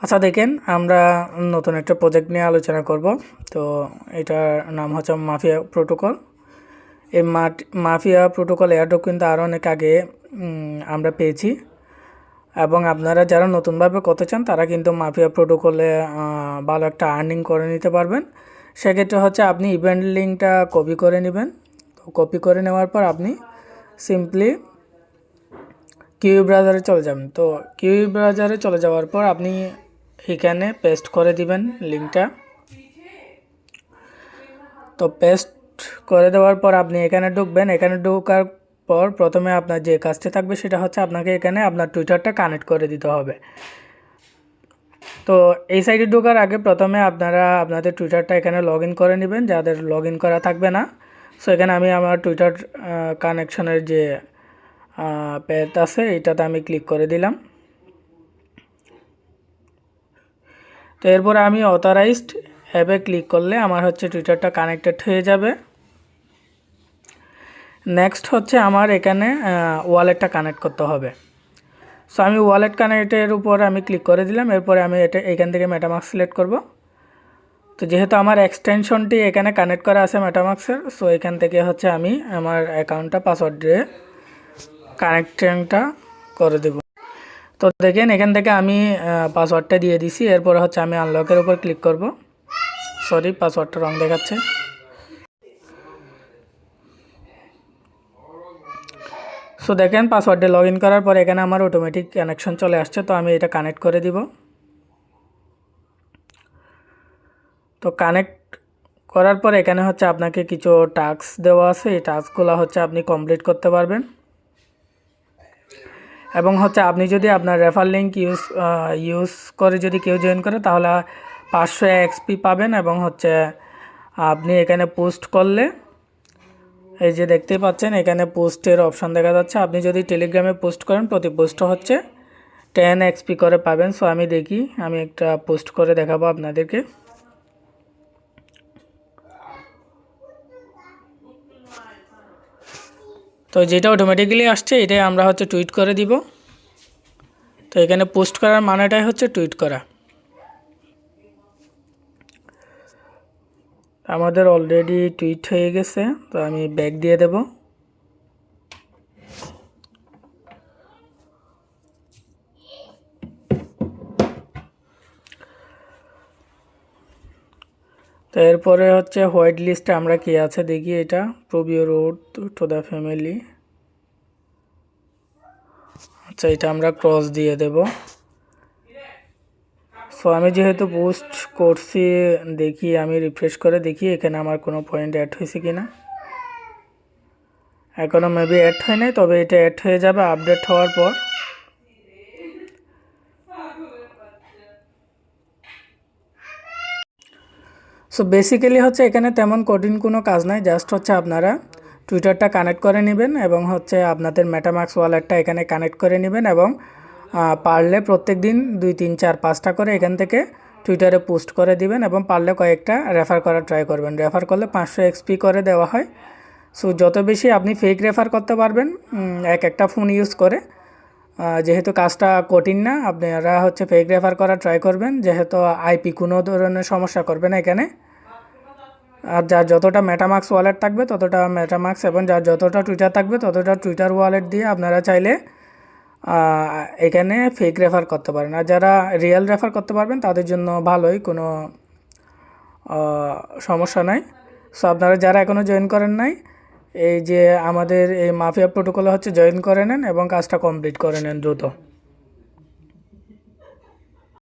আচ্ছা দেখেন, আমরা নতুন একটা প্রজেক্ট নিয়ে আলোচনা করব। তো এটার নাম হচ্ছে মাফিয়া প্রোটোকল। এই মাফিয়া প্রোটোকল এয়ারড্রপ কিন্তু আরও অনেক আগে আমরা পেয়েছি, এবং আপনারা যারা নতুনভাবে করতে চান তারা কিন্তু মাফিয়া প্রোটোকলে ভালো একটা আর্নিং করে নিতে পারবেন। সেক্ষেত্রে হচ্ছে আপনি ইভেন্ট লিঙ্কটা কপি করে নেবেন। তো কপি করে নেওয়ার পর আপনি সিম্পলি কিউই ব্রাউজারে চলে যাবেন। তো কিউই ব্রাউজারে চলে যাওয়ার পর আপনি এখানে পেস্ট করে দিবেন লিঙ্কটা। তো পেস্ট করে দেওয়ার পর আপনি এখানে ঢুকবেন। এখানে ঢোকার পর প্রথমে আপনার যে কাজটি থাকবে সেটা হচ্ছে আপনাকে এখানে আপনার টুইটারটা কানেক্ট করে দিতে হবে। তো এই সাইটে ঢোকার আগে প্রথমে আপনারা আপনাদের টুইটারটা এখানে লগ ইন করে নেবেন, যাদের লগ ইন করা থাকবে না। সো এখানে আমি আমার টুইটার কানেকশনের যে পেজ আছে এটাতে আমি ক্লিক করে দিলাম। তো এরপরে আমি অথরাইজড অ্যাপে ক্লিক করলে আমার হচ্ছে টুইটারটা কানেক্টেড হয়ে যাবে। নেক্সট হচ্ছে আমার এখানে ওয়ালেটটা কানেক্ট করতে হবে। সো আমি ওয়ালেট কানেক্টের উপর আমি ক্লিক করে দিলাম। এরপরে আমি এখান থেকে মেটামাস্ক সিলেক্ট করব। তো যেহেতু আমার এক্সটেনশনটি এখানে কানেক্ট করা আছে মেটামাস্কের, সো এখান থেকে হচ্ছে আমি আমার অ্যাকাউন্টটা পাসওয়ার্ড দিয়ে কানেকশনটা করে দেব। তো দেখেন এখান থেকে আমি পাসওয়ার্ডটা দিয়ে দিছি। এরপর হচ্ছে আমি আনলকের উপর ক্লিক করব। সরি, পাসওয়ার্ডটা রং দেখাচ্ছে। সো দেখেন পাসওয়ার্ডে লগ ইন করার পর এখানে আমার অটোমেটিক কানেকশন চলে আসছে। তো আমি এটা কানেক্ট করে দিব। তো কানেক্ট করার পর এখানে হচ্ছে আপনাকে কিছু টাস্ক দেওয়া আছে। এই টাস্কগুলো হচ্ছে আপনি কমপ্লিট করতে পারবেন, এবং হচ্ছে আপনি যদি আপনার রেফার লিঙ্ক ইউজ করে যদি কেউ জয়েন করে তাহলে 500 এক্সপি পাবেন। এবং হচ্ছে আপনি এখানে পোস্ট করলে এই যে দেখতে পাচ্ছেন এখানে পোস্টের অপশন দেখা যাচ্ছে। আপনি যদি টেলিগ্রামে পোস্ট করেন প্রতি পোস্ট হচ্ছে 10 এক্সপি করে পাবেন। সো আমি দেখি, আমি একটা পোস্ট করে দেখাবো আপনাদেরকে। তো যেটা অটোমেটিক্যালি আসছে এটাই আমরা হচ্ছে টুইট করে দিব। তো এখানে পোস্ট করার মানেটাই হচ্ছে টুইট করা। আমাদের অলরেডি টুইট হয়ে গেছে। তো আমি ব্যাক দিয়ে দেব। তো এরপরে হচ্ছে হোয়াইট লিস্টে আমরা কি আছে দেখি। এটা prove your root to the family. আচ্ছা, এটা আমরা ক্রস দিয়ে দেব। সো আমি যেহেতু পোস্ট করছি, দেখি আমি রিফ্রেশ করে দেখি এখানে আমার কোনো পয়েন্ট অ্যাড হয়েছে কিনা। এখনও মেবি অ্যাড হয় নাই, তবে এটা অ্যাড হয়ে যাবে আপডেট হওয়ার পর। সো বেসিক্যালি হচ্ছে এখানে তেমন কঠিন কোনো কাজ নাই। জাস্ট হচ্ছে আপনারা টুইটারটা কানেক্ট করে নেবেন এবং হচ্ছে আপনাদের মেটামাস্ক ওয়ালেটটা এখানে কানেক্ট করে নেবেন, এবং পারলে প্রত্যেক দিন 2, 3, 4, 5টা করে এখান থেকে টুইটারে পোস্ট করে দিবেন, এবং পারলে কয়েকটা রেফার করার ট্রাই করবেন। রেফার করলে 500 এক্সপি করে দেওয়া হয়। সো যত বেশি আপনি ফেক রেফার করতে পারবেন একটা ফোন ইউজ করে, যেহেতু কাজটা কঠিন না, আপনারা হচ্ছে ফেক রেফার করা ট্রাই করবেন। যেহেতু আইপি কোনো ধরনের সমস্যা করবে না এখানে। আর যার যতটা মেটামাস্ক ওয়ালেট থাকবে ততটা মেটামাস্ক, এবং যার যতটা টুইটার থাকবে ততটা টুইটার ওয়ালেট দিয়ে আপনারা চাইলে এখানে ফেক রেফার করতে পারেন। আর যারা রিয়েল রেফার করতে পারবেন তাদের জন্য ভালোই, কোনো সমস্যা নাই। সো আপনারা যারা এখনও জয়েন করেন নাই, এই যে আমাদের এই মাফিয়া প্রোটোকলে হচ্ছে জয়েন করে নেন এবং কাজটা কমপ্লিট করে নেন দ্রুত।